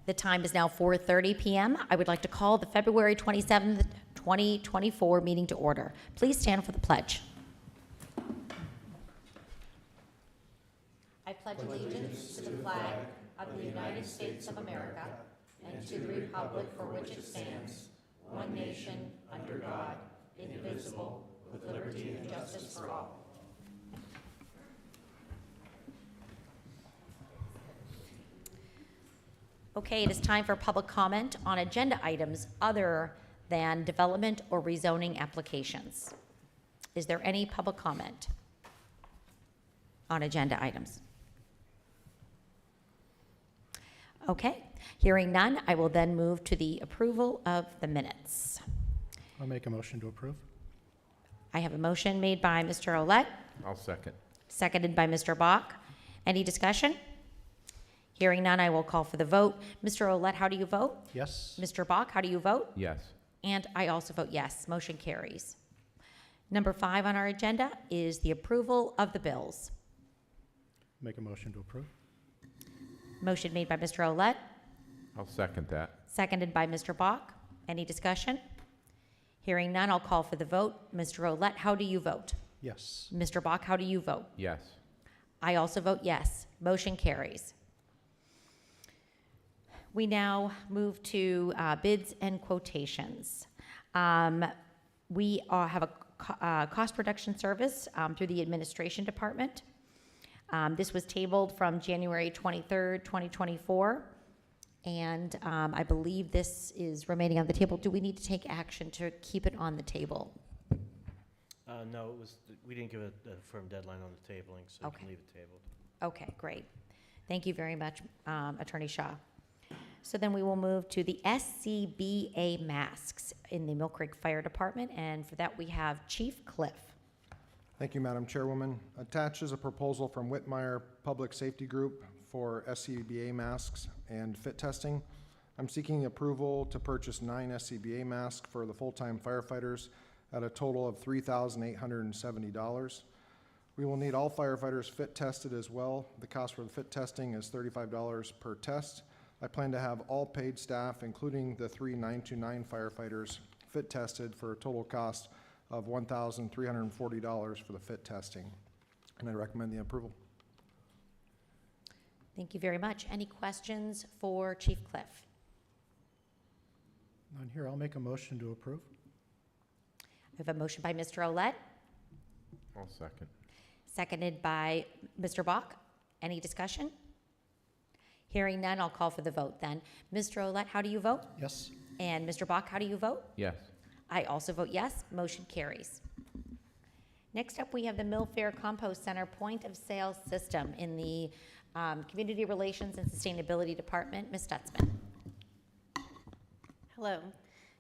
The time is now 4:30 p.m. I would like to call the February 27th, 2024 meeting to order. Please stand for the pledge. I pledge allegiance to the flag of the United States of America and to the republic for which it stands, one nation, under God, indivisible, with liberty and justice for all. Okay, it is time for public comment on agenda items other than development or rezoning applications. Is there any public comment on agenda items? Okay, hearing none, I will then move to the approval of the minutes. I'll make a motion to approve. I have a motion made by Mr. Ouellette, I'll second. seconded by Mr. Bach. Any discussion? Hearing none, I will call for the vote. Mr. Ouellette, how do you vote? Yes. Mr. Bach, how do you vote? Yes. And I also vote yes. Motion carries. Number 5 on our agenda is the approval of the bills. Make a motion to approve. Motion made by Mr. Ouellette, I'll second that. seconded by Mr. Bach. Any discussion? Hearing none, I'll call for the vote. Mr. Ouellette, how do you vote? Yes. Mr. Bach, how do you vote? Yes. I also vote yes. Motion carries. We now move to bids and quotations. We have a cost reduction service through the administration department. This was tabled from January 23rd, 2024, and I believe this is remaining on the table. Do we need to take action to keep it on the table? No, we didn't give a firm deadline on the tabling, so you Okay. can leave it tabled. Okay, great. Thank you very much, Attorney Shaw. So then we will move to the SCBA masks in the Mill Creek Fire Department, and for that we have Chief Cliff. Thank you, Madam Chairwoman. Attached is a proposal from Whitmire Public Safety Group for SCBA masks and fit testing. I'm seeking approval to purchase 9 SCBA masks for the full-time firefighters at a total of $3,870. We will need all firefighters fit tested as well. The cost for the fit testing is $35 per test. I plan to have all paid staff, including the 3 929 firefighters, fit tested for a total cost of $1,340 for the fit testing, and I recommend the approval. Thank you very much. Any questions for Chief Cliff? None here. I'll make a motion to approve. I have a motion by Mr. Ouellette, I'll second. seconded by Mr. Bach. Any discussion? Hearing none, I'll call for the vote then. Mr. Ouellette, how do you vote? Yes. And Mr. Bach, how do you vote? Yes. I also vote yes. Motion carries. Next up, we have the Mill Fair Compost Center point of sale system in the Community Relations and Sustainability Department. Ms. Stutzman. Hello.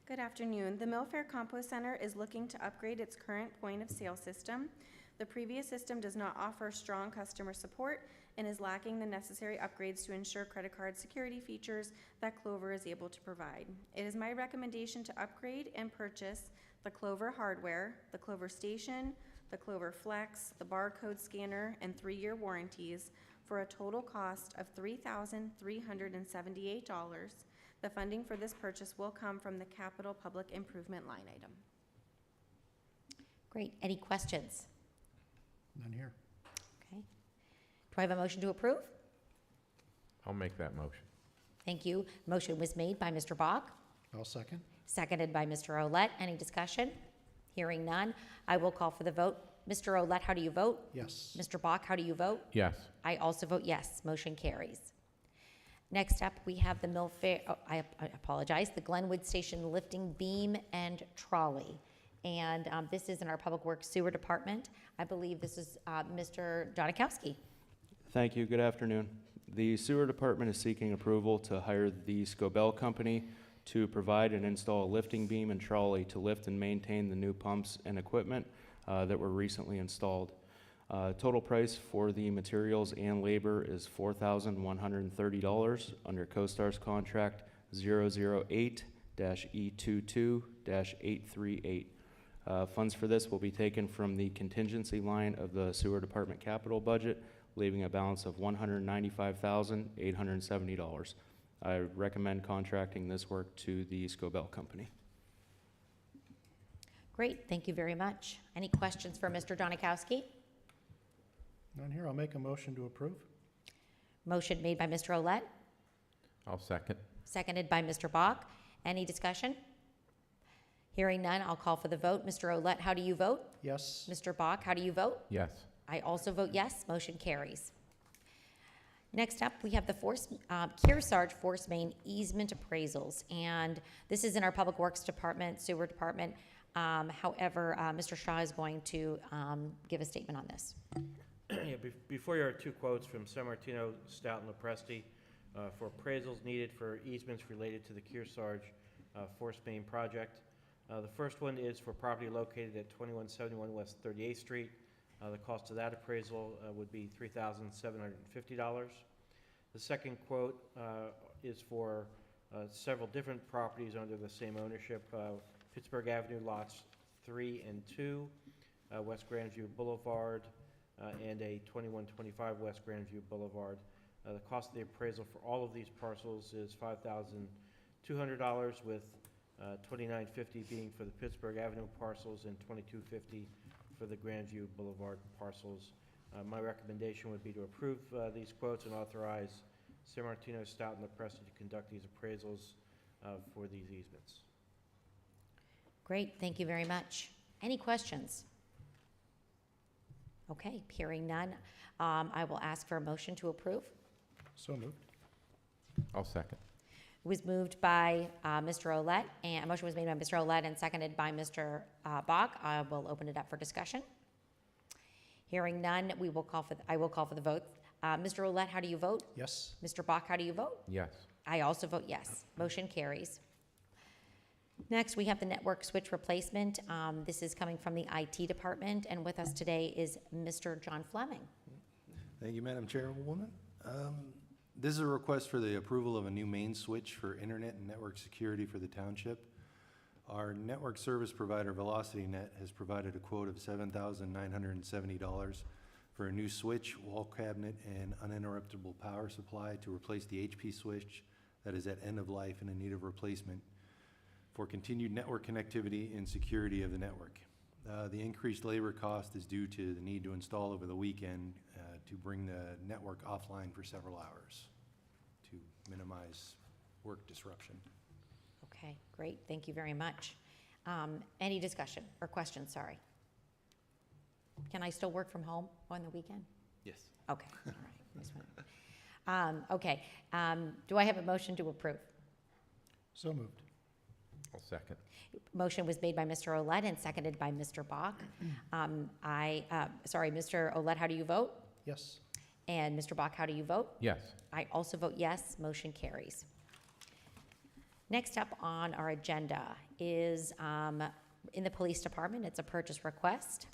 Good afternoon. The Mill Fair Compost Center is looking to upgrade its current point of sale system. The previous system does not offer strong customer support and is lacking the necessary upgrades to ensure credit card security features that Clover is able to provide. It is my recommendation to upgrade and purchase the Clover hardware, the Clover Station, the Clover Flex, the barcode scanner, and 3-year warranties for a total cost of $3,378. The funding for this purchase will come from the Capital Public Improvement line item. Great. Any questions? None here. Okay. Do I have a motion to approve? I'll make that motion. Thank you. Motion was made by Mr. Bach, I'll second. seconded by Mr. Ouellette. Any discussion? Hearing none, I will call for the vote. Mr. Ouellette, how do you vote? Yes. Mr. Bach, how do you vote? Yes. I also vote yes. Motion carries. Next up, we have the Mill Fair, I apologize, the Glenwood Station lifting beam and trolley. And this is in our Public Works Sewer Department. I believe this is Mr. Donakowski. Thank you. Good afternoon. The Sewer Department is seeking approval to hire the Scobell Company to provide and install a lifting beam and trolley to lift and maintain the new pumps and equipment that were recently installed. Total price for the materials and labor is $4,130 under CoStar's contract 008-E22-838. Funds for this will be taken from the contingency line of the Sewer Department capital budget, leaving a balance of $195,870. I recommend contracting this work to the Scobell Company. Great, thank you very much. Any questions for Mr. Donikowski? None here. I'll make a motion to approve. Motion made by Mr. Olet, I'll second. seconded by Mr. Bach. Any discussion? Hearing none, I'll call for the vote. Mr. Olet, how do you vote? Yes. Mr. Bach, how do you vote? Yes. I also vote yes, motion carries. Next up, we have the Kearsarge Force Main easement appraisals, and this is in our Public Works Department, Sewer Department. However, Mr. Shaw is going to give a statement on this. Yeah, before you are two quotes from San Martino, Stout, and Lopresti for appraisals needed for easements related to the Kearsarge Force Main project. The first one is for property located at 2171 West 38th Street. The cost of that appraisal would be $3,750. The second quote is for several different properties under the same ownership, Pittsburgh Avenue lots 3 and 2, West Grandview Boulevard, and a 2125 West Grandview Boulevard. The cost of the appraisal for all of these parcels is $5,200, with $2,950 being for the Pittsburgh Avenue parcels and $2,250 for the Grandview Boulevard parcels. My recommendation would be to approve these quotes and authorize San Martino, Stout, and Lopresti to conduct these appraisals for these easements. Great, thank you very much. Any questions? Okay, hearing none, I will ask for a motion to approve. So moved. I'll second. It was moved by Mr. Olet, and a motion was made by Mr. Olet and seconded by Mr. Bach. I will open it up for discussion. Hearing none, I will call for the vote. Mr. Olet, how do you vote? Yes. Mr. Bach, how do you vote? Yes. I also vote yes. Motion carries. Next, we have the network switch replacement. This is coming from the IT department, and with us today is Mr. John Fleming. Thank you, Madam Chairwoman. This is a request for the approval of a new main switch for internet and network security for the township. Our network service provider, VelocityNet, has provided a quote of $7,970 for a new switch, wall cabinet, and uninterruptible power supply to replace the HP switch that is at end of life and in need of replacement for continued network connectivity and security of the network. The increased labor cost is due to the need to install over the weekend to bring the network offline for several hours to minimize work disruption. Okay, great. Thank you very much. Any discussion or questions? Sorry. Can I still work from home on the weekend? Yes. Okay, all right. This one. Okay, do I have a motion to approve? So moved. I'll second. Motion was made by Mr. Olet and seconded by Mr. Bach. Mr. Olet, how do you vote? Yes. And Mr. Bach, how do you vote? Yes. I also vote yes, motion carries. Next up on our agenda is in the police department, it's a purchase request.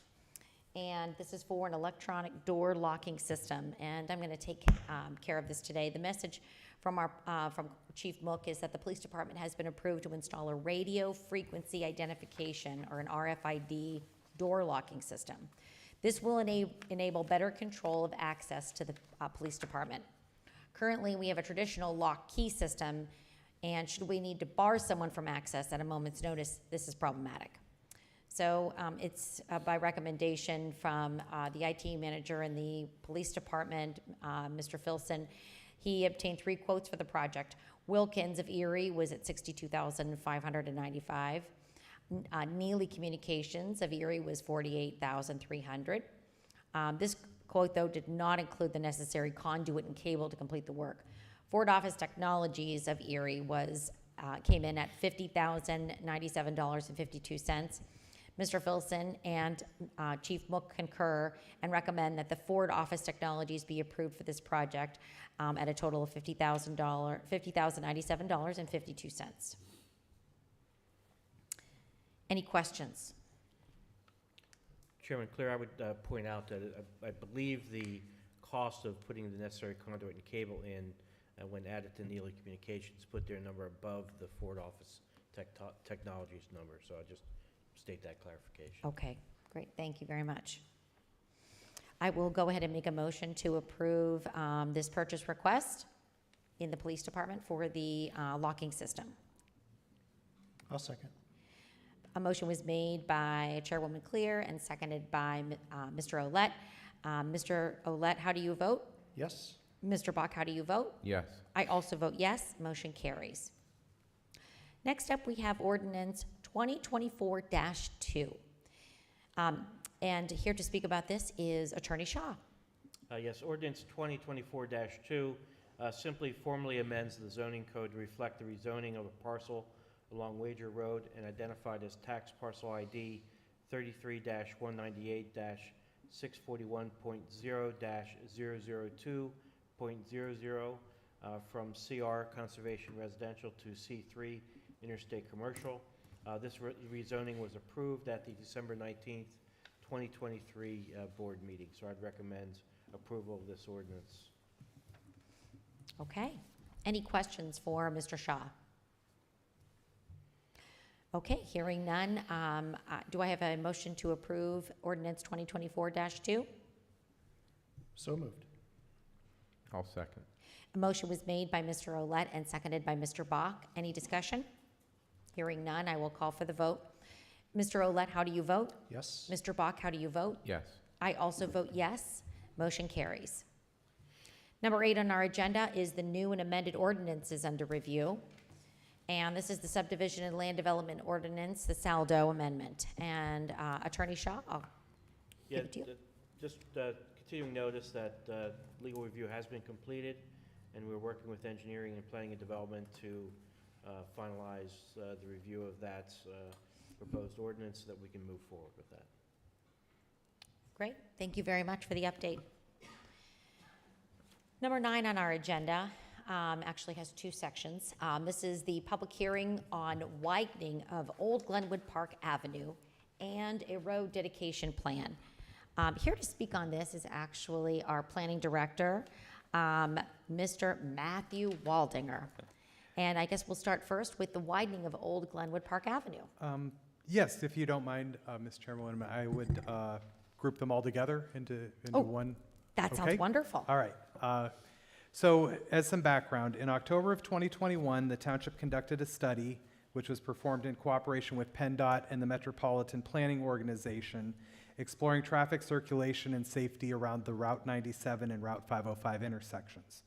And this is for an electronic door locking system. And I'm gonna take care of this today. The message from from Chief Mook is that the police department has been approved to install a radio frequency identification, or an RFID, door locking system. This will enable better control of access to the police department. Currently, we have a traditional lock key system, and should we need to bar someone from access at a moment's notice, this is problematic. So it's by recommendation from the IT manager in the police department, Mr. Filson. He obtained 3 quotes for the project. Wilkins of Erie was at $62,595. Neely Communications of Erie was $48,300. This quote, though, did not include the necessary conduit and cable to complete the work. Ford Office Technologies of Erie came in at $50,097.52. Mr. Filson and Chief Mook concur and recommend that the Ford Office Technologies be approved for this project at a total of $50,097.52. Any questions? Chairman Clear, I would point out that I believe the cost of putting the necessary conduit and cable in when added to Neely Communications put their number above the Ford Office Technologies number. So I just state that clarification. Okay, great. Thank you very much. I will go ahead and make a motion to approve this purchase request. in the police department for the locking system. I'll second. A motion was made by Chairwoman Clear and seconded by Mr. Olet. Mr. Olet, how do you vote? Yes. Mr. Bach, how do you vote? Yes. I also vote yes. Motion carries. Next up, we have ordinance 2024-2. And here to speak about this is Attorney Shaw. Yes, ordinance 2024-2 simply formally amends the zoning code to reflect the rezoning of a parcel along Wager Road and identified as tax parcel ID 33-198-641.0-002.00 from CR Conservation Residential to C3 Interstate Commercial. This rezoning was approved at the December 19th, 2023 board meeting, so I'd recommend approval of this ordinance. Okay. Any questions for Mr. Shaw? Okay, hearing none. Do I have a motion to approve ordinance 2024-2? So moved. I'll second. A motion was made by Mr. Olet and seconded by Mr. Bach. Any discussion? Hearing none, I will call for the vote. Mr. Olet, how do you vote? Yes. Mr. Bach, how do you vote? Yes. I also vote yes. Motion carries. Number 8 on our agenda is the new and amended ordinances under review. And this is the subdivision and land development ordinance, the Saldo amendment. And Attorney Shaw, I'll Yeah, give it to you. just continuing notice that legal review has been completed, and we're working with engineering and planning and development to finalize the review of that proposed ordinance so that we can move forward with that. Great. Thank you very much for the update. Number 9 on our agenda actually has 2 sections. This is the public hearing on widening of Old Glenwood Park Avenue and a road dedication plan. Here to speak on this is actually our planning director, Mr. Matthew Waldinger. And I guess we'll start first with the widening of Old Glenwood Park Avenue. Yes, if you don't mind, Ms. Chairwoman, I would group them all together into one. That sounds Okay. wonderful. All right. So as some background, in October of 2021, the township conducted a study which was performed in cooperation with PennDOT and the Metropolitan Planning Organization, exploring traffic circulation and safety around the Route 97 and Route 505 intersections.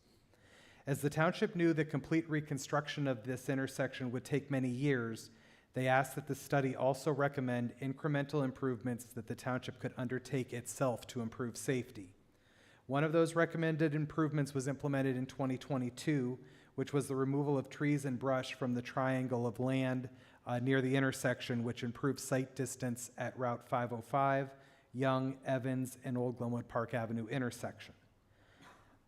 As the township knew the complete reconstruction of this intersection would take many years, they asked that the study also recommend incremental improvements that the township could undertake itself to improve safety. One of those recommended improvements was implemented in 2022, which was the removal of trees and brush from the triangle of land near the intersection, which improved sight distance at Route 505, Young, Evans, and Old Glenwood Park Avenue intersection.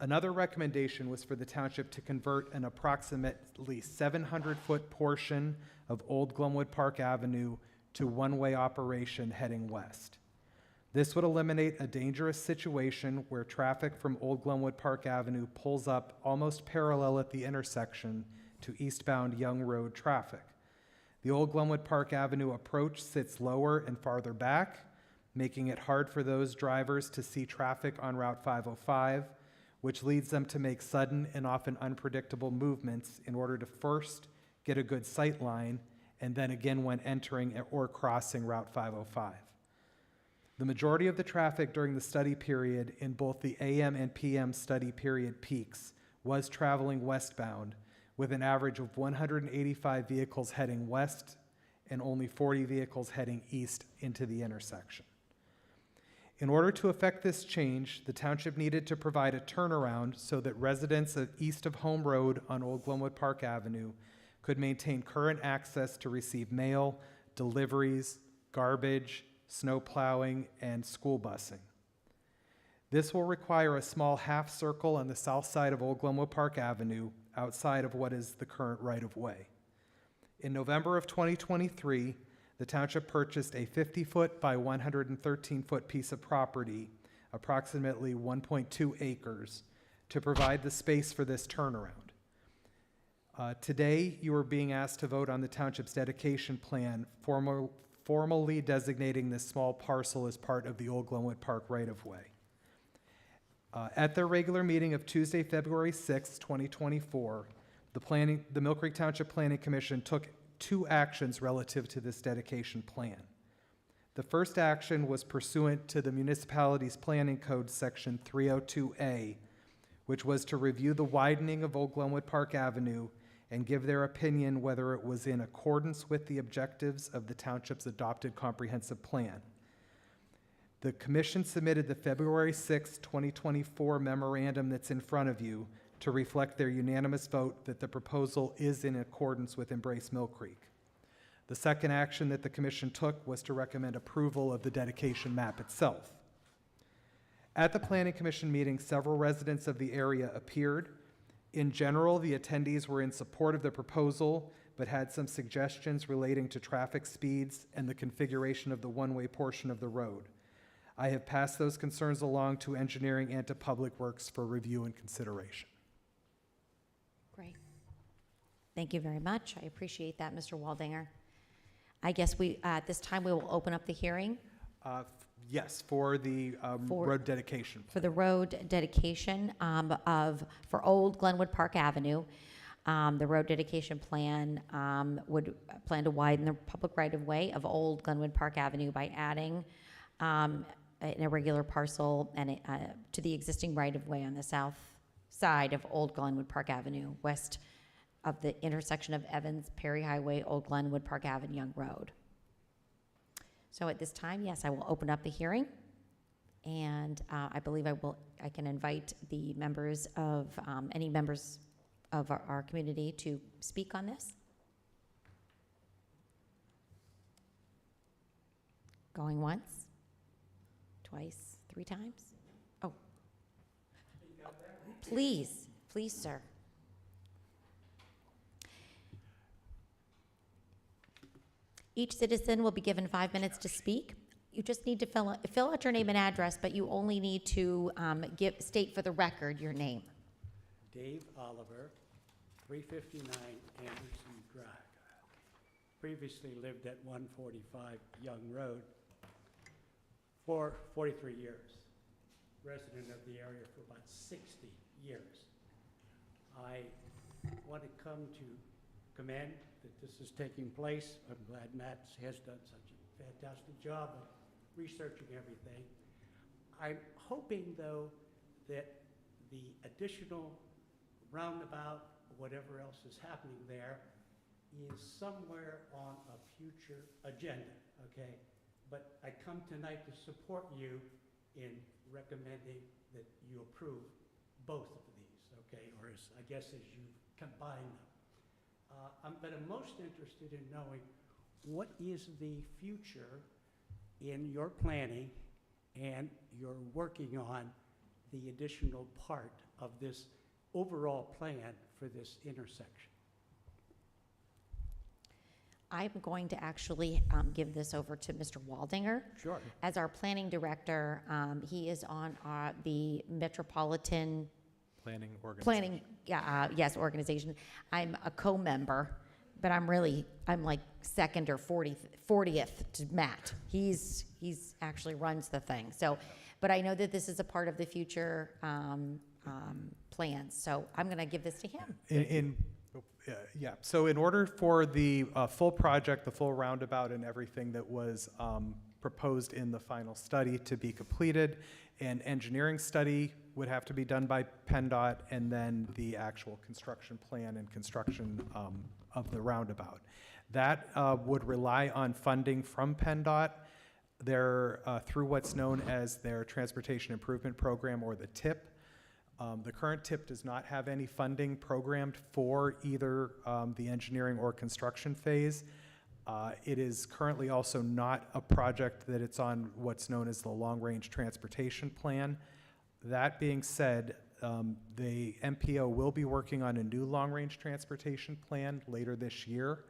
Another recommendation was for the township to convert an approximately 700-foot portion of Old Glenwood Park Avenue to one-way operation heading west. This would eliminate a dangerous situation where traffic from Old Glenwood Park Avenue pulls up almost parallel at the intersection to eastbound Young Road traffic. The Old Glenwood Park Avenue approach sits lower and farther back, making it hard for those drivers to see traffic on Route 505, which leads them to make sudden and often unpredictable movements in order to first get a good sight line and then again when entering or crossing Route 505. The majority of the traffic during the study period in both the AM and PM study period peaks was traveling westbound, with an average of 185 vehicles heading west and only 40 vehicles heading east into the intersection. In order to effect this change, the township needed to provide a turnaround so that residents east of Home Road on Old Glenwood Park Avenue could maintain current access to receive mail, deliveries, garbage, snow plowing, and school busing. This will require a small half circle on the south side of Old Glenwood Park Avenue outside of what is the current right-of-way. In November of 2023, the township purchased a 50-foot by 113-foot piece of property, approximately 1.2 acres, to provide the space for this turnaround. Today, you are being asked to vote on the township's dedication plan, formally designating this small parcel as part of the Old Glenwood Park right-of-way. At their regular meeting of Tuesday, February 6, 2024, the Mill Creek Township Planning Commission took 2 actions relative to this dedication plan. The first action was pursuant to the municipality's planning code, section 302A, which was to review the widening of Old Glenwood Park Avenue and give their opinion whether it was in accordance with the objectives of the township's adopted comprehensive plan. The commission submitted the February 6, 2024 memorandum that's in front of you to reflect their unanimous vote that the proposal is in accordance with Embrace Mill Creek. The second action that the commission took was to recommend approval of the dedication map itself. At the Planning Commission meeting, several residents of the area appeared. In general, the attendees were in support of the proposal, but had some suggestions relating to traffic speeds and the configuration of the one-way portion of the road. I have passed those concerns along to engineering and to Public Works for review and consideration. Great. Thank you very much. I appreciate that, Mr. Waldinger. I guess at this time, we will open up the hearing Yes, for the road dedication. for the road dedication for Old Glenwood Park Avenue. The road dedication plan would plan to widen the public right-of-way of Old Glenwood Park Avenue by adding an irregular parcel and to the existing right-of-way on the south side of Old Glenwood Park Avenue, west of the intersection of Evans, Perry Highway, Old Glenwood Park Avenue, Young Road. So at this time, yes, I will open up the hearing, and I believe I can invite the members of, any members of our community to speak on this. Going once, twice, 3 times? Oh. Please, please, sir. Each citizen will be given 5 minutes to speak. You just need to fill out your name and address, but you only need to state for the record your name. Dave Oliver, 359 Anderson Drive. Previously lived at 145 Young Road for 43 years. Resident of the area for about 60 years. I want to come to commend that this is taking place. I'm glad Matt has done such a fantastic job of researching everything. I'm hoping, though, that the additional roundabout, whatever else is happening there, is somewhere on a future agenda, okay? But I come tonight to support you in recommending that you approve both of these, okay? Or as, I guess as you combine them. But I'm most interested in knowing what is the future in your planning and you're working on the additional part of this overall plan for this intersection. I'm going to actually give this over to Mr. Waldinger. Sure. As our planning director, he is on the Metropolitan Planning Planning, yes, organization. I'm a co-member, but I'm like second or 40th to Matt. He's actually runs the thing. So, but I know that this is a part of the future plans. So I'm going to give this to him. Yeah, so in order for the full project, the full roundabout and everything that was proposed in the final study to be completed, an engineering study would have to be done by PennDOT, and then the actual construction plan and construction of the roundabout. That would rely on funding from PennDOT. They're through what's known as their Transportation Improvement Program, or the TIP. The current TIP does not have any funding programmed for either the engineering or construction phase. It is currently also not a project that it's on what's known as the Long Range Transportation Plan. That being said, the MPO will be working on a new Long Range Transportation Plan later this year.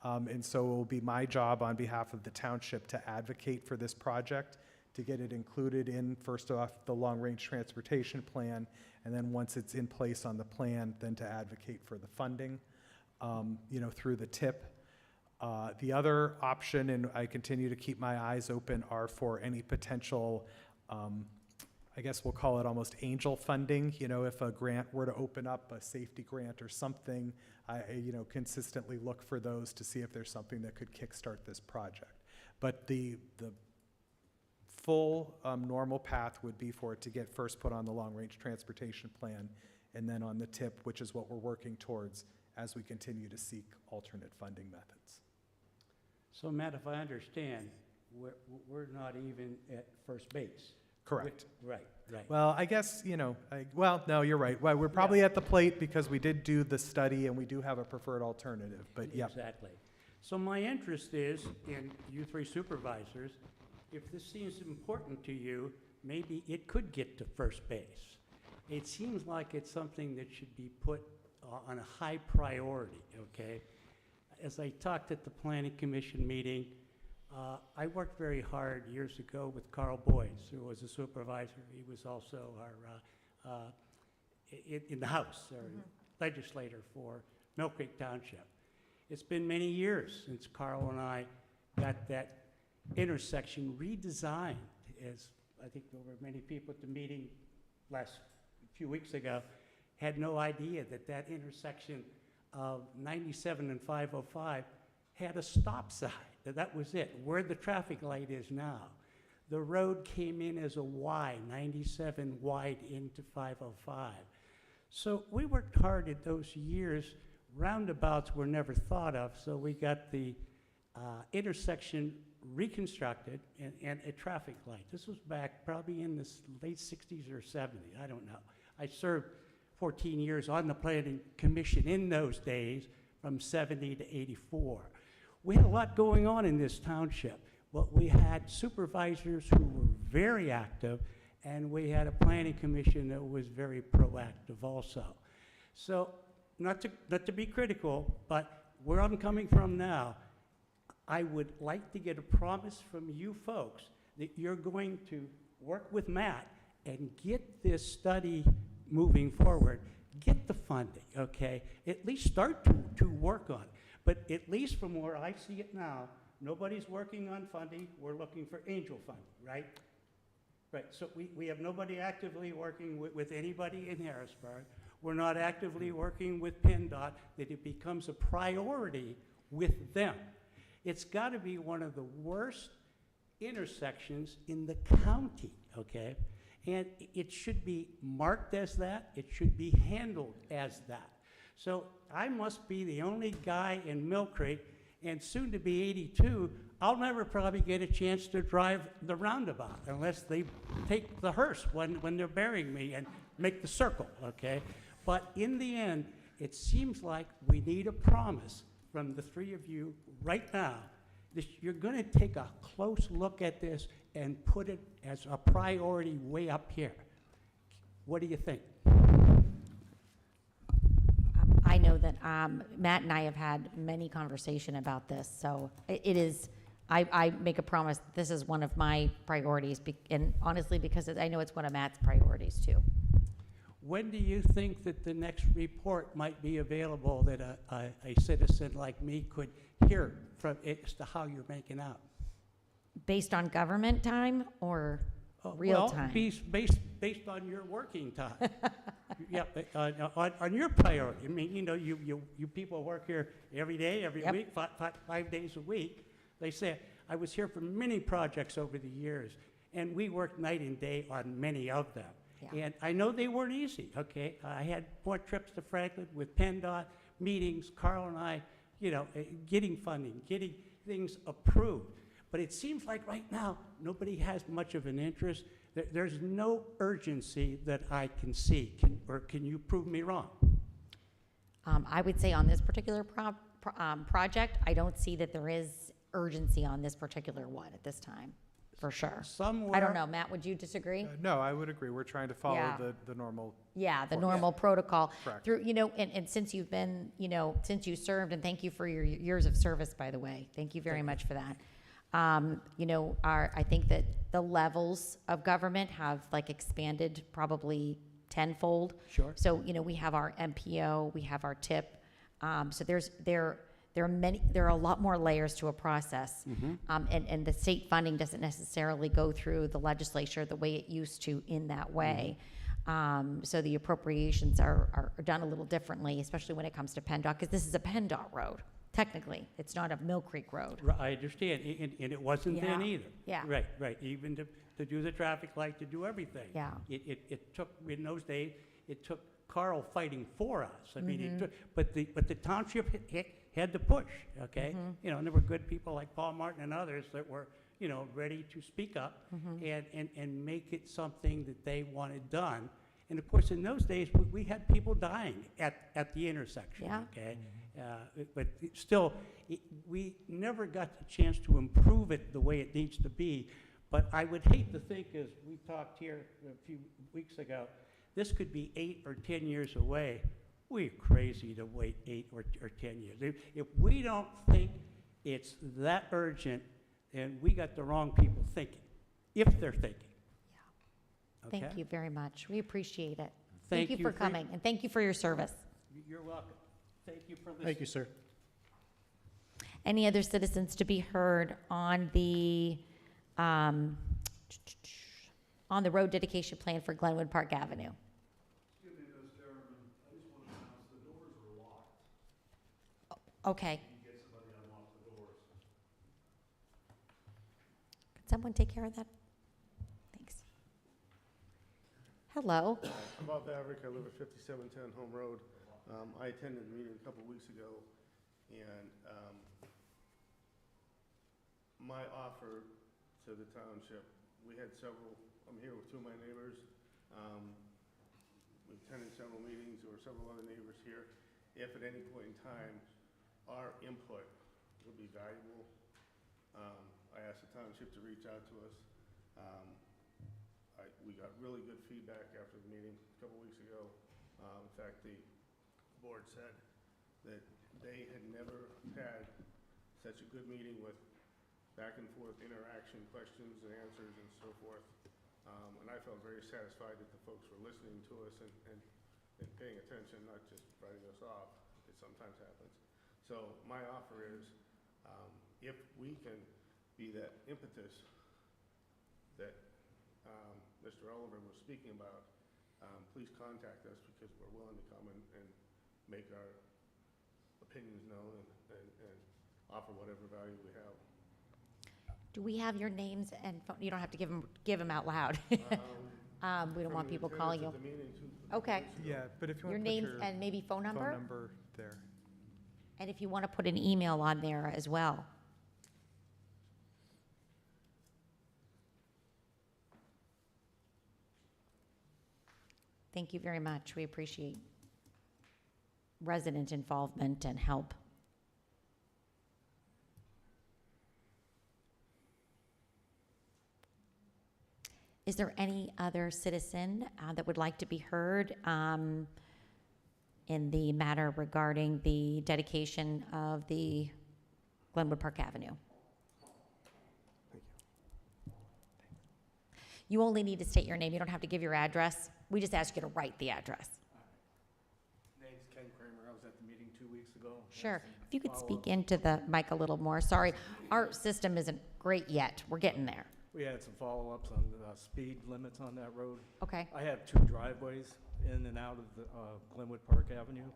And so it will be my job on behalf of the township to advocate for this project, to get it included in, first off, the Long Range Transportation Plan, and then once it's in place on the plan, then to advocate for the funding, through the TIP. The other option, and I continue to keep my eyes open, are for any potential I guess we'll call it almost angel funding. You know, if a grant were to open up, a safety grant or something, consistently look for those to see if there's something that could kickstart this project. But the full normal path would be for it to get first put on the long-range transportation plan and then on the TIP, which is what we're working towards as we continue to seek alternate funding methods. So Matt, if I understand, we're not even at first base. Correct. Right. Well, I guess, no, you're right. Well, we're probably at the plate because we did do the study and we do have a preferred alternative, but yeah. Exactly. So my interest is in you three supervisors, if this seems important to you, maybe it could get to first base. It seems like it's something that should be put on a high priority, okay? As I talked at the Planning Commission meeting, I worked very hard years ago with Carl Boyce, who was a supervisor. He was also our, in the House, or legislator for Mill Creek Township. It's been many years since Carl and I got that intersection redesigned. As I think there were many people at the meeting last few weeks ago had no idea that that intersection of 97 and 505 had a stop sign. That was it, where the traffic light is now. The road came in as a Y, 97 wide into 505. So we worked hard at those years. Roundabouts were never thought of, so we got the intersection reconstructed and a traffic light. This was back probably in the late 60s or 70s, I don't know. I served 14 years on the Planning Commission in those days, from 70 to 84. We had a lot going on in this township, but we had supervisors who were very active, and we had a Planning Commission that was very proactive also. So, not to be critical, but where I'm coming from now, I would like to get a promise from you folks that you're going to work with Matt and get this study moving forward, get the funding, okay? At least start to work on it. But at least from where I see it now, nobody's working on funding. We're looking for angel funding, right? Right, so we have nobody actively working with anybody in Harrisburg. We're not actively working with PennDOT, that it becomes a priority with them. It's got to be one of the worst intersections in the county, okay? And it should be marked as that. It should be handled as that. So I must be the only guy in Mill Creek, and soon to be 82, I'll never probably get a chance to drive the roundabout unless they take the hearse when they're burying me and make the circle, okay? But in the end, it seems like we need a promise from the three of you right now that you're gonna take a close look at this and put it as a priority way up here. What do you think? I know that Matt and I have had many conversation about this, so it is, I make a promise, that this is one of my priorities, and honestly, because I know it's one of Matt's priorities too. When do you think that the next report might be available that a citizen like me could hear from as to how you're making out? Based on government time or real time? Based on your working time. Yeah, on your priority. I mean, you people work here every day, every Yep. week, 5 days a week. They say, I was here for many projects over the years, and we worked night and day on many of them. Yeah. And I know they weren't easy, okay? I had more trips to Franklin with PennDOT, meetings, Carl and I, getting funding, getting things approved. But it seems like right now, nobody has much of an interest. There's no urgency that I can see. Can you prove me wrong? I would say on this particular project, I don't see that there is urgency on this particular one at this time, for sure. Somewhere. I don't know, Matt, would you disagree? No, I would agree. We're trying to follow Yeah. the normal. Yeah, the normal protocol. Correct. Through, and since you've been, since you served, and thank you for your years of service, by the way. Thank you very much for that. I think that the levels of government have expanded probably tenfold. Sure. So, we have our MPO, we have our TIP. So there are a lot more layers to a process. And the state funding doesn't necessarily go through the legislature the way it used to in that way. So the appropriations are done a little differently, especially when it comes to PennDOT, because this is a PennDOT road. Technically, it's not a Mill Creek road. I understand, and it wasn't then Yeah. either. Yeah. Right, even to do the traffic light, to do everything. Yeah. It took, in those days, it took Carl fighting for us. I mean, Mm-hmm. it took, but the township had to push, okay? Mm-hmm. You know, and there were good people like Paul Martin and others that were, you know, ready to speak up Mm-hmm. and make it something that they wanted done. And of course, in those days, we had people dying at the intersection, Yeah. okay? But still, we never got the chance to improve it the way it needs to be. But I would hate to think, as we talked here a few weeks ago, this could be 8 or 10 years away. We're crazy to wait 8 or 10 years. If we don't think it's that urgent, then we got the wrong people thinking, if they're thinking. Okay? Thank you very much. We appreciate it. Thank Thank you you for for- coming, and thank you for your service. You're welcome. Thank you for listening. Thank you, sir. Any other citizens to be heard on the road dedication plan for Glenwood Park Avenue? Excuse me, Ms. Chairman, I just want to announce the doors are locked. Okay. Can you get somebody to unlock the doors? Could someone take care of that? Thanks. Hello. I'm Bob Vavrick. I live at 5710 Home Road. I attended the meeting a couple weeks ago, and my offer to the township, we had several, I'm here with two of my neighbors. We've attended several meetings. There were several other neighbors here. If at any point in time, our input would be valuable, I asked the township to reach out to us. We got really good feedback after the meeting a couple weeks ago. In fact, the board said that they had never had such a good meeting with back and forth interaction, questions and answers and so forth. And I felt very satisfied that the folks were listening to us and paying attention, not just writing us off. It sometimes happens. So my offer is, if we can be that impetus that Mr. Oliver was speaking about, please contact us, because we're willing to come and make our opinions known and offer whatever value we have. Do we have your names and phone? You don't have to give them out loud. We don't want people calling you. Okay. Yeah, but if you Your want to name put your and maybe phone phone number? number there. And if you want to put an email on there as well. Thank you very much. We appreciate resident involvement and help. Is there any other citizen that would like to be heard in the matter regarding the dedication of the Glenwood Park Avenue? You only need to state your name. You don't have to give your address. We just ask you to write the address. Name's Ken Kramer. I was at the meeting 2 weeks ago. Sure. If you could speak into the mic a little more. Sorry, our system isn't great yet. We're getting there. We had some follow-ups on the speed limits on that road. Okay. I have 2 driveways in and out of the Glenwood Park Avenue.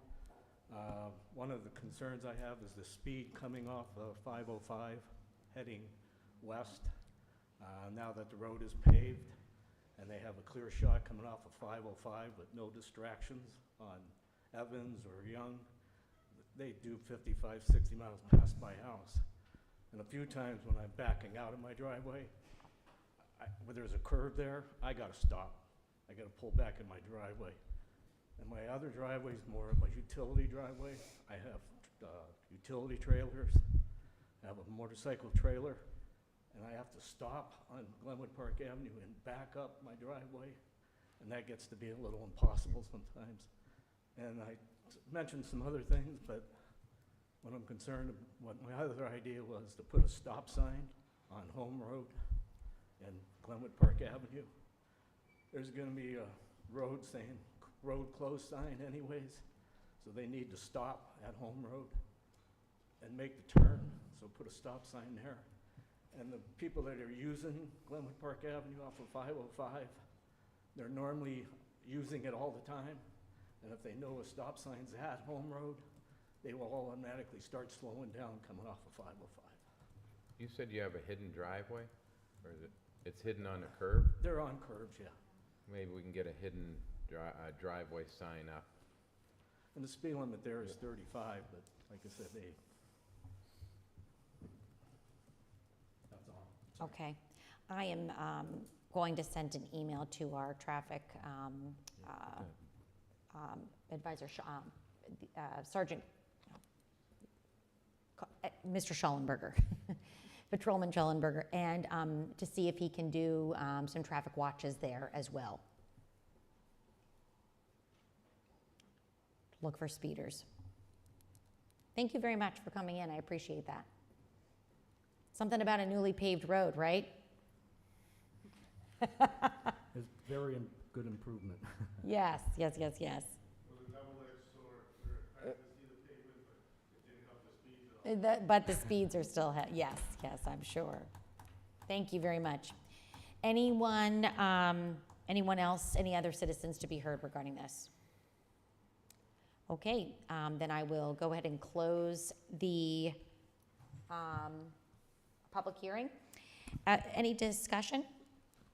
One of the concerns I have is the speed coming off of 505 heading west. Now that the road is paved and they have a clear shot coming off of 505 with no distractions on Evans or Young, they do 55, 60 miles past my house. And a few times when I'm backing out of my driveway, where there's a curve there, I gotta stop. I gotta pull back in my driveway. And my other driveway is more of a utility driveway. I have utility trailers. I have a motorcycle trailer. And I have to stop on Glenwood Park Avenue and back up my driveway. And that gets to be a little impossible sometimes. And I mentioned some other things, but what I'm concerned, what my other idea was to put a stop sign on Home Road and Glenwood Park Avenue. There's gonna be a road saying, road closed sign anyways, so they need to stop at Home Road. and make the turn, so put a stop sign there. And the people that are using Glenwood Park Avenue off of 505, they're normally using it all the time. And if they know a stop sign's at Home Road, they will automatically start slowing down coming off of 505. You said you have a hidden driveway, or is it's hidden on a curb? They're on curbs, yeah. Maybe we can get a hidden driveway sign up. And the speed limit there is 35, but like I said, that's all. Okay. I am going to send an email to our traffic advisor, Sergeant, Mr. Schallenberger, Patrolman Schallenberger, and to see if he can do some traffic watches there as well. Look for speeders. Thank you very much for coming in. I appreciate that. Something about a newly paved road, right? It's very good improvement. Yes, yes, yes, yes. It was a double-edged sword. I had to see the pavement, but it didn't help the speeds at all. But the speeds are still, yes, yes, I'm sure. Thank you very much. Anyone else, any other citizens to be heard regarding this? Okay, then I will go ahead and close the public hearing. Any discussion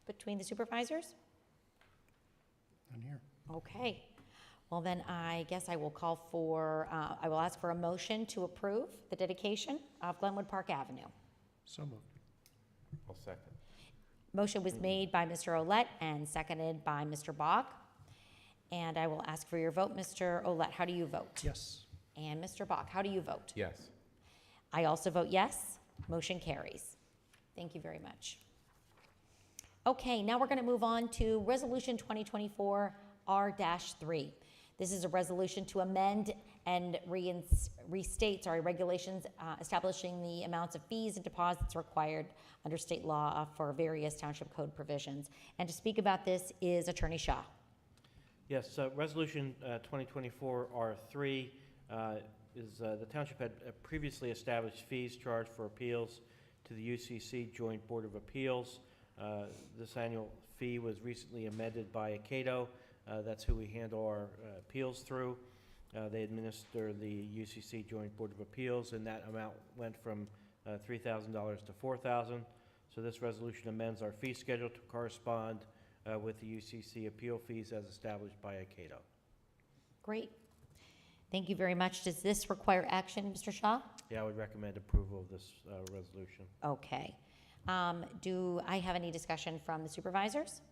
between the supervisors? None here. Okay, well then I guess I will call for, I will ask for a motion to approve the dedication of Glenwood Park Avenue. So moved. I'll second. Motion was made by Mr. Olet and seconded by Mr. Bach. And I will ask for your vote. Mr. Olet, how do you vote? Yes. And Mr. Bach, how do you vote? Yes. I also vote yes. Motion carries. Thank you very much. Okay, now we're going to move on to Resolution 2024 R-3. This is a resolution to amend and restate, regulations establishing the amounts of fees and deposits required under state law for various township code provisions. And to speak about this is Attorney Shaw. Yes, Resolution 2024 R3 is the township had previously established fees charged for appeals to the UCC Joint Board of Appeals. This annual fee was recently amended by ACADO. That's who we handle our appeals through. They administer the UCC Joint Board of Appeals, and that amount went from $3,000 to $4,000. So this resolution amends our fee schedule to correspond with the UCC appeal fees as established by ACADO. Great. Thank you very much. Does this require action, Mr. Shaw? Yeah, I would recommend approval of this resolution. Okay. Do I have any discussion from the supervisors?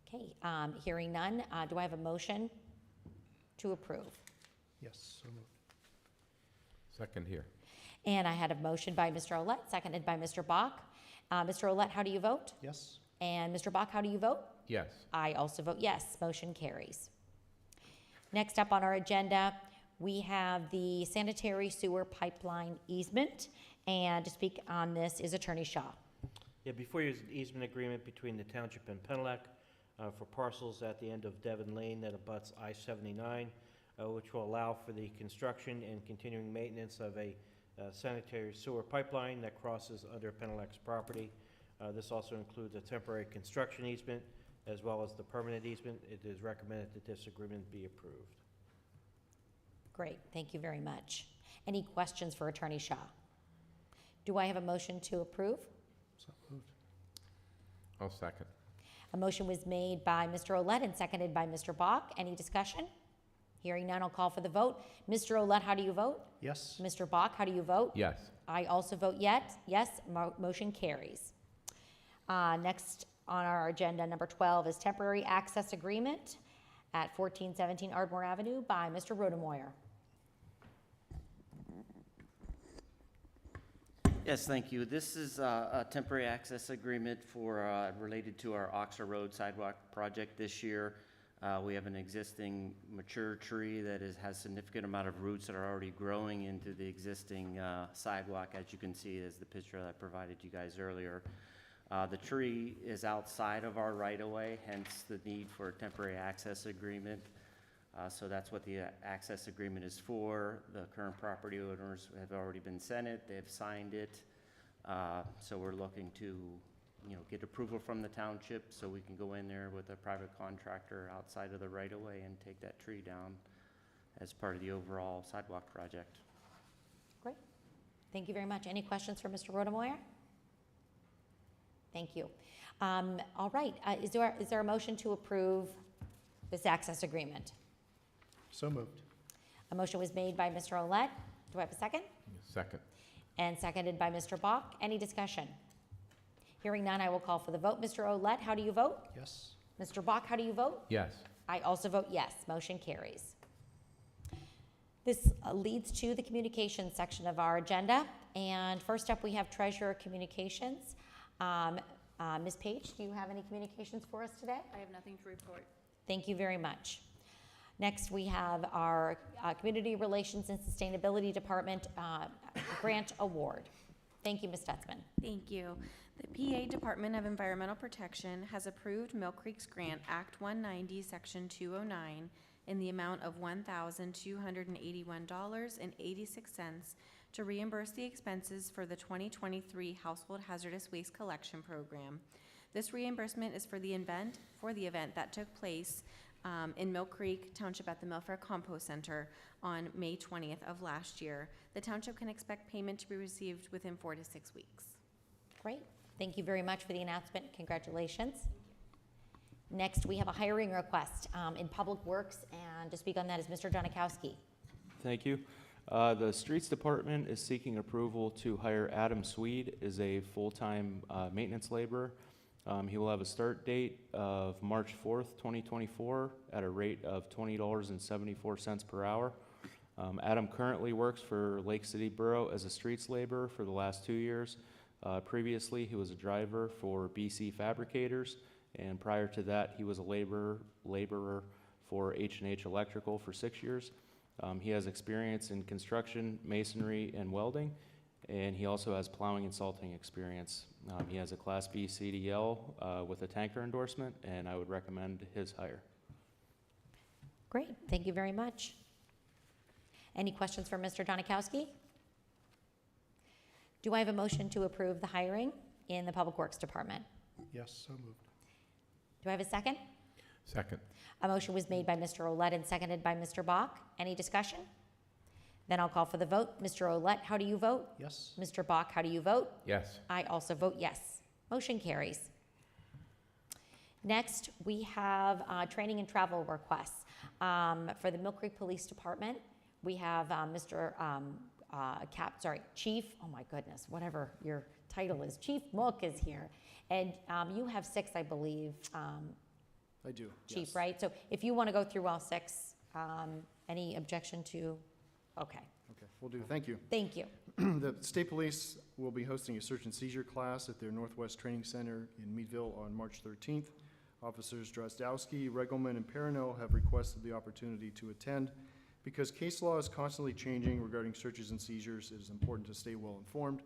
Okay, hearing none, do I have a motion to approve? Yes, so moved. Second here. And I had a motion by Mr. Olet, seconded by Mr. Bach. Mr. Olet, how do you vote? Yes. And Mr. Bach, how do you vote? Yes. I also vote yes. Motion carries. Next up on our agenda, we have the sanitary sewer pipeline easement. And to speak on this is Attorney Shaw. Yeah, before you is an easement agreement between the township and Penelec for parcels at the end of Devon Lane that abuts I-79, which will allow for the construction and continuing maintenance of a sanitary sewer pipeline that crosses under Penelec's property. This also includes a temporary construction easement as well as the permanent easement. It is recommended that this agreement be approved. Great, thank you very much. Any questions for Attorney Shaw? Do I have a motion to approve? So moved. I'll second. A motion was made by Mr. Olet and seconded by Mr. Bach. Any discussion? Hearing none, I'll call for the vote. Mr. Olet, how do you vote? Yes. Mr. Bach, how do you vote? Yes. I also vote yes. Yes, motion carries. Next on our agenda, number 12, is temporary access agreement at 1417 Ardmore Avenue by Mr. Rodemoyer. Yes, thank you. This is a temporary access agreement for, related to our Oxer Road sidewalk project this year. We have an existing mature tree that has significant amount of roots that are already growing into the existing sidewalk, as you can see as the picture that I provided you guys earlier. The tree is outside of our right-of-way, hence the need for a temporary access agreement. So that's what the access agreement is for. The current property owners have already been sent it, they've signed it. So we're looking to, get approval from the township so we can go in there with a private contractor outside of the right-of-way and take that tree down as part of the overall sidewalk project. Great. Thank you very much. Any questions for Mr. Rodemoyer? Thank you. All right, is there a motion to approve this access agreement? So moved. A motion was made by Mr. Olet. Do I have a second? Second. And seconded by Mr. Bach. Any discussion? Hearing none, I will call for the vote. Mr. Olet, how do you vote? Yes. Mr. Bach, how do you vote? Yes. I also vote yes. Motion carries. This leads to the communications section of our agenda. And first up, we have Treasurer Communications. Ms. Page, do you have any communications for us today? I have nothing to report. Thank you very much. Next, we have our Community Relations and Sustainability Department Grant Award. Thank you, Ms. Stutzman. Thank you. The PA Department of Environmental Protection has approved Mill Creek's grant, Act 190, Section 209, in the amount of $1,281.86 to reimburse the expenses for the 2023 Household Hazardous Waste Collection Program. This reimbursement is for the event that took place in Mill Creek Township at the Millfair Compost Center on May 20th of last year. The township can expect payment to be received within 4 to 6 weeks. Great. Thank you very much for the announcement. Congratulations. Next, we have a hiring request in Public Works, and to speak on that is Mr. Donikowski. Thank you. The Streets Department is seeking approval to hire Adam Swede as a full-time maintenance laborer. He will have a start date of March 4th, 2024 at a rate of $20.74 per hour. Adam currently works for Lake City Borough as a streets laborer for the last 2 years. Previously, he was a driver for BC Fabricators, and prior to that, he was a laborer for H&H Electrical for 6 years. He has experience in construction, masonry, and welding, and he also has plowing and salting experience. He has a Class B CDL with a tanker endorsement, and I would recommend his hire. Great. Thank you very much. Any questions for Mr. Donikowski? Do I have a motion to approve the hiring in the Public Works Department? Yes, so moved. Do I have a second? Second. A motion was made by Mr. Olet and seconded by Mr. Bach. Any discussion? Then I'll call for the vote. Mr. Olet, how do you vote? Yes. Mr. Bach, how do you vote? Yes. I also vote yes. Motion carries. Next, we have training and travel requests. For the Mill Creek Police Department, we have Chief, oh my goodness, whatever your title is, Chief Mook is here. And you have 6, I believe. I do, Chief, yes. right? So if you want to go through all 6, any objection to, okay. Okay, will do, thank you. Thank you. The State Police will be hosting a search and seizure class at their Northwest Training Center in Meadville on March 13th. Officers Drozdowski, Regelman, and Perrineau have requested the opportunity to attend. Because case law is constantly changing regarding searches and seizures, it is important to stay well informed.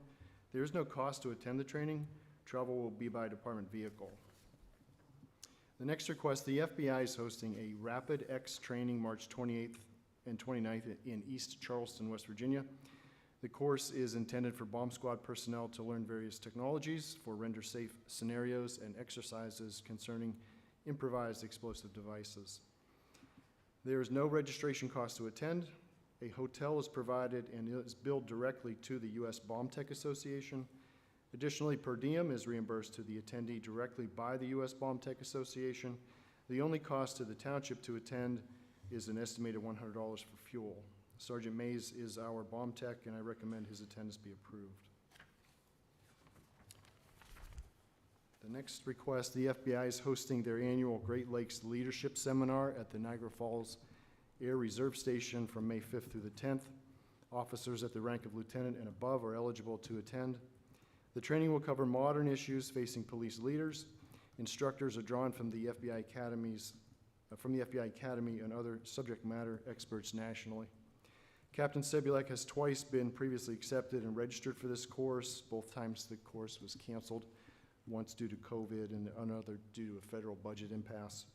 There is no cost to attend the training. Travel will be by department vehicle. The next request, the FBI is hosting a Rapid X training March 28th and 29th in East Charleston, West Virginia. The course is intended for bomb squad personnel to learn various technologies for render safe scenarios and exercises concerning improvised explosive devices. There is no registration cost to attend. A hotel is provided and is billed directly to the U.S. Bomb Tech Association. Additionally, per diem is reimbursed to the attendee directly by the U.S. Bomb Tech Association. The only cost to the township to attend is an estimated $100 for fuel. Sergeant Mays is our bomb tech, and I recommend his attendance be approved. The next request, the FBI is hosting their annual Great Lakes Leadership Seminar at the Niagara Falls Air Reserve Station from May 5th through the 10th. Officers at the rank of lieutenant and above are eligible to attend. The training will cover modern issues facing police leaders. Instructors are drawn from the FBI Academy and other subject matter experts nationally. Captain Sebulek has twice been previously accepted and registered for this course. Both times the course was canceled, once due to COVID and another due to a federal budget impasse.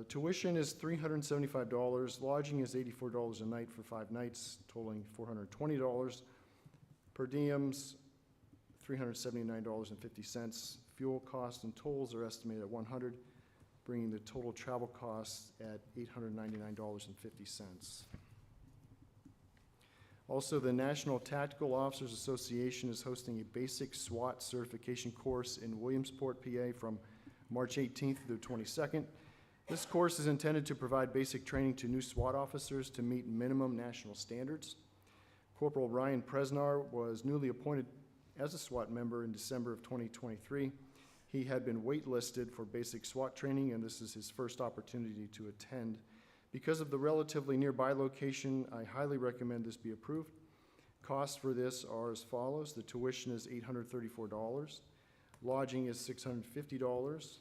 Tuition is $375. Lodging is $84 a night for 5 nights, totaling $420. Per diems, $379.50. Fuel costs and tolls are estimated at $100, bringing the total travel costs at $899.50. Also, the National Tactical Officers Association is hosting a basic SWAT certification course in Williamsport, PA from March 18th through the 22nd. This course is intended to provide basic training to new SWAT officers to meet minimum national standards. Corporal Ryan Presnar was newly appointed as a SWAT member in December of 2023. He had been waitlisted for basic SWAT training, and this is his first opportunity to attend. Because of the relatively nearby location, I highly recommend this be approved. Costs for this are as follows. The tuition is $834. Lodging is $650.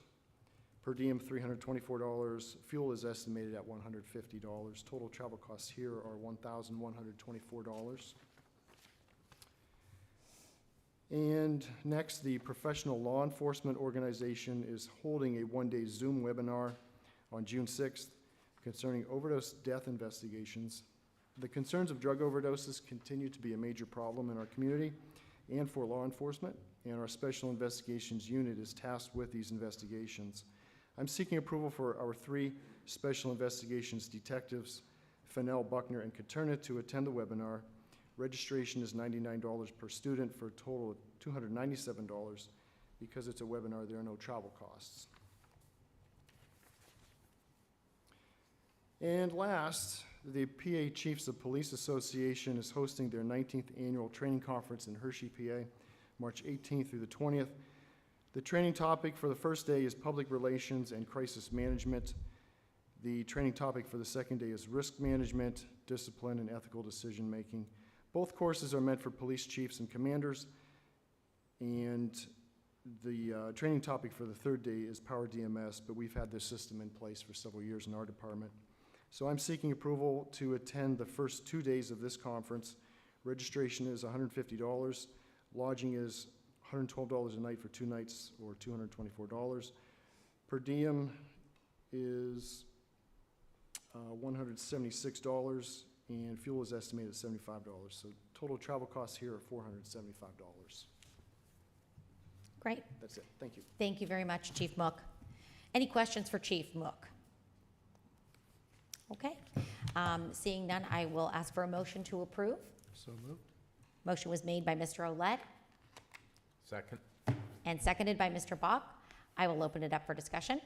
Per diem, $324. Fuel is estimated at $150. Total travel costs here are $1,124. And next, the Professional Law Enforcement Organization is holding a one-day Zoom webinar on June 6th concerning overdose death investigations. The concerns of drug overdoses continue to be a major problem in our community and for law enforcement, and our Special Investigations Unit is tasked with these investigations. I'm seeking approval for our 3 Special Investigations detectives, Fennell, Buckner, and Katerna, to attend the webinar. Registration is $99 per student for a total of $297. Because it's a webinar, there are no travel costs. And last, the PA Chiefs of Police Association is hosting their 19th annual training conference in Hershey, PA, March 18th through the 20th. The training topic for the first day is public relations and crisis management. The training topic for the second day is risk management, discipline, and ethical decision making. Both courses are meant for police chiefs and commanders, and the training topic for the third day is Power DMS, but we've had this system in place for several years in our department. So I'm seeking approval to attend the first 2 days of this conference. Registration is $150. Lodging is $112 a night for 2 nights, or $224. Per diem is $176, and fuel is estimated at $75. So total travel costs here are $475. Great. That's it. Thank you. Thank you very much, Chief Mook. Any questions for Chief Mook? Okay. Seeing none, I will ask for a motion to approve. So moved. Motion was made by Mr. Olet Second. and seconded by Mr. Bach. I will open it up for discussion.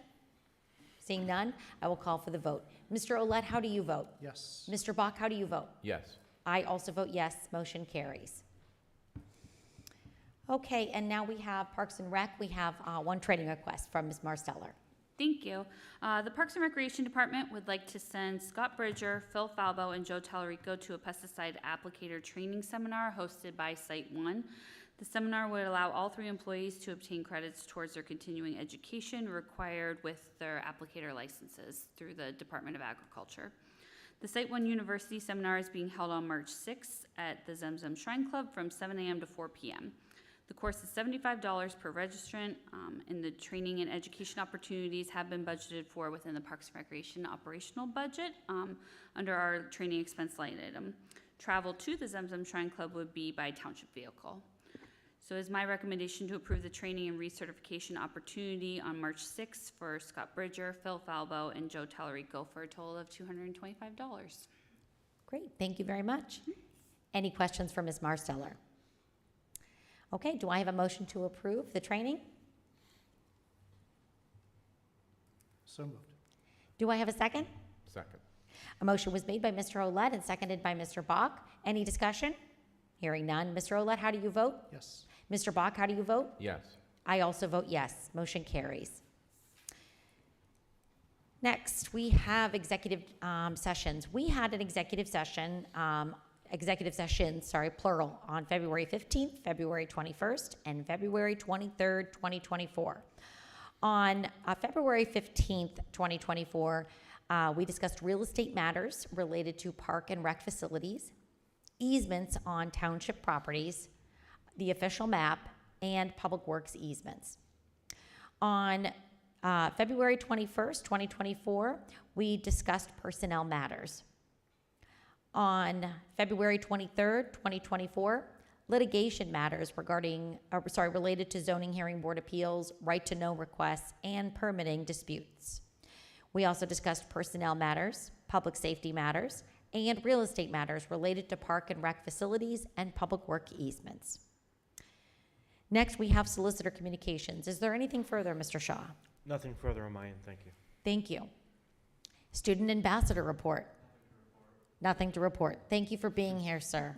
Seeing none, I will call for the vote. Mr. Olet, how do you vote? Yes. Mr. Bach, how do you vote? Yes. I also vote yes. Motion carries. Okay, and now we have Parks and Rec. We have one training request from Ms. Marsteller. Thank you. The Parks and Recreation Department would like to send Scott Bridger, Phil Falbo, and Joe Tallarico to a pesticide applicator training seminar hosted by Site One. The seminar would allow all 3 employees to obtain credits towards their continuing education required with their applicator licenses through the Department of Agriculture. The Site One University seminar is being held on March 6th at the Zemzem Shrine Club from 7 a.m. to 4 p.m. The course is $75 per registrant, and the training and education opportunities have been budgeted for within the Parks and Recreation operational budget under our training expense line item. Travel to the Zemzem Shrine Club would be by township vehicle. So it's my recommendation to approve the training and recertification opportunity on March 6th for Scott Bridger, Phil Falbo, and Joe Tallarico for a total of $225. Great, thank you very much. Any questions for Ms. Marsteller? Okay, do I have a motion to approve the training? So moved. Do I have a second? Second. A motion was made by Mr. Olet and seconded by Mr. Bach. Any discussion? Hearing none. Mr. Olet, how do you vote? Yes. Mr. Bach, how do you vote? Yes. I also vote yes. Motion carries. Next, we have executive sessions. We had an executive session, plural, on February 15th, February 21st, and February 23rd, 2024. On February 15th, 2024, we discussed real estate matters related to park and rec facilities, easements on township properties, the official map, and public works easements. On February 21st, 2024, we discussed personnel matters. On February 23rd, 2024, litigation matters related to zoning hearing board appeals, right to know requests, and permitting disputes. We also discussed personnel matters, public safety matters, and real estate matters related to park and rec facilities and public work easements. Next, we have solicitor communications. Is there anything further, Mr. Shaw? Nothing further on my end, thank you. Thank you. Student ambassador report. Nothing to report. Thank you for being here, sir.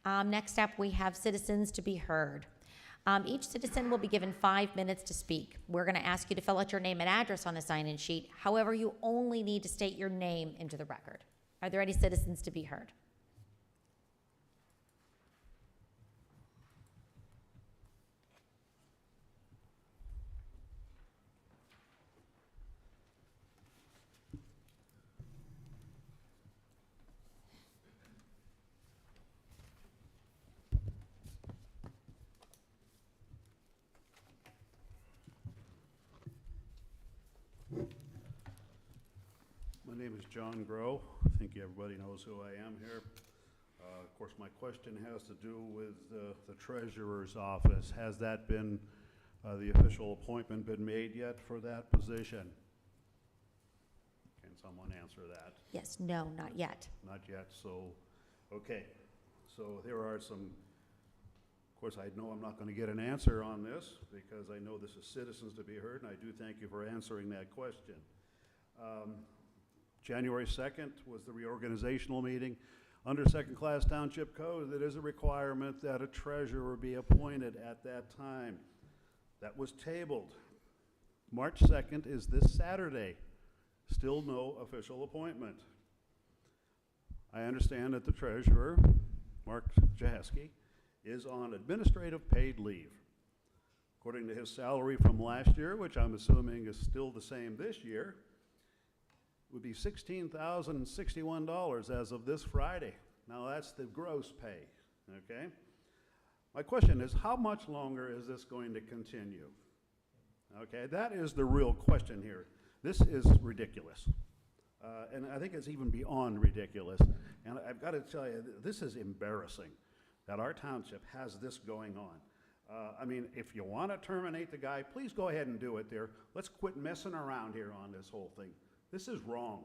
Next up, we have citizens to be heard. Each citizen will be given 5 minutes to speak. We're going to ask you to fill out your name and address on the sign-in sheet. However, you only need to state your name into the record. Are there any citizens to be heard? My name is John Grow. I think everybody knows who I am here. Of course, my question has to do with the treasurer's office. Has that been, the official appointment been made yet for that position? Can someone answer that? Yes, no, not yet. Not yet, so, okay. So there are some, of course, I know I'm not going to get an answer on this because I know this is citizens to be heard, and I do thank you for answering that question. January 2nd was the reorganizational meeting. Under second-class township code, it is a requirement that a treasurer be appointed at that time. That was tabled. March 2nd is this Saturday. Still no official appointment. I understand that the treasurer, Mark Jahaski, is on administrative paid leave. According to his salary from last year, which I'm assuming is still the same this year, would be $16,061 as of this Friday. Now that's the gross pay, okay? My question is, how much longer is this going to continue? Okay, that is the real question here. This is ridiculous. And I think it's even beyond ridiculous. And I've got to tell you, this is embarrassing that our township has this going on. I mean, if you want to terminate the guy, please go ahead and do it there. Let's quit messing around here on this whole thing. This is wrong.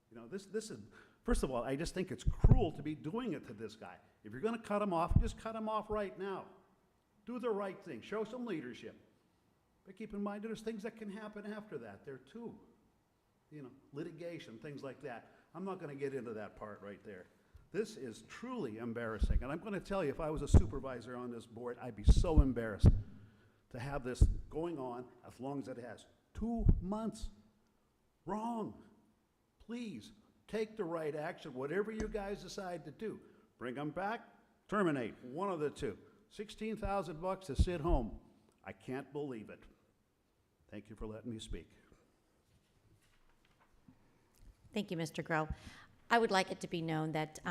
You know, this is, first of all, I just think it's cruel to be doing it to this guy. If you're going to cut him off, just cut him off right now. Do the right thing. Show some leadership. But keep in mind, there's things that can happen after that there too. You know, litigation, things like that. I'm not going to get into that part right there. This is truly embarrassing. And I'm going to tell you, if I was a supervisor on this board, I'd be so embarrassed to have this going on as long as it has. 2 months. Wrong. Please take the right action, whatever you guys decide to do. Bring them back, terminate, one of the two. $16,000 to sit home. I can't believe it. Thank you for letting me speak. Thank you, Mr. Grow. I would like it to be known that,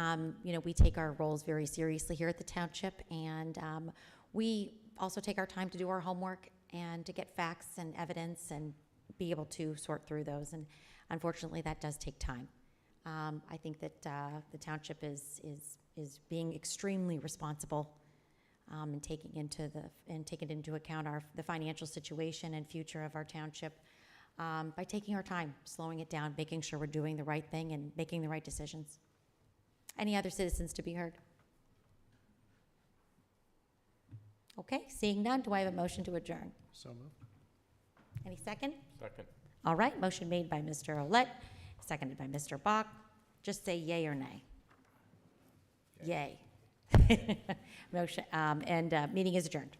we take our roles very seriously here at the township, and we also take our time to do our homework and to get facts and evidence and be able to sort through those, and unfortunately that does take time. I think that the township is being extremely responsible and taking into account the financial situation and future of our township by taking our time, slowing it down, making sure we're doing the right thing and making the right decisions. Any other citizens to be heard? Okay, seeing none, do I have a motion to adjourn? So moved. Any second? Second. All right, motion made by Mr. Olet, seconded by Mr. Bach. Just say yay or nay. Yay. Motion, meeting is adjourned.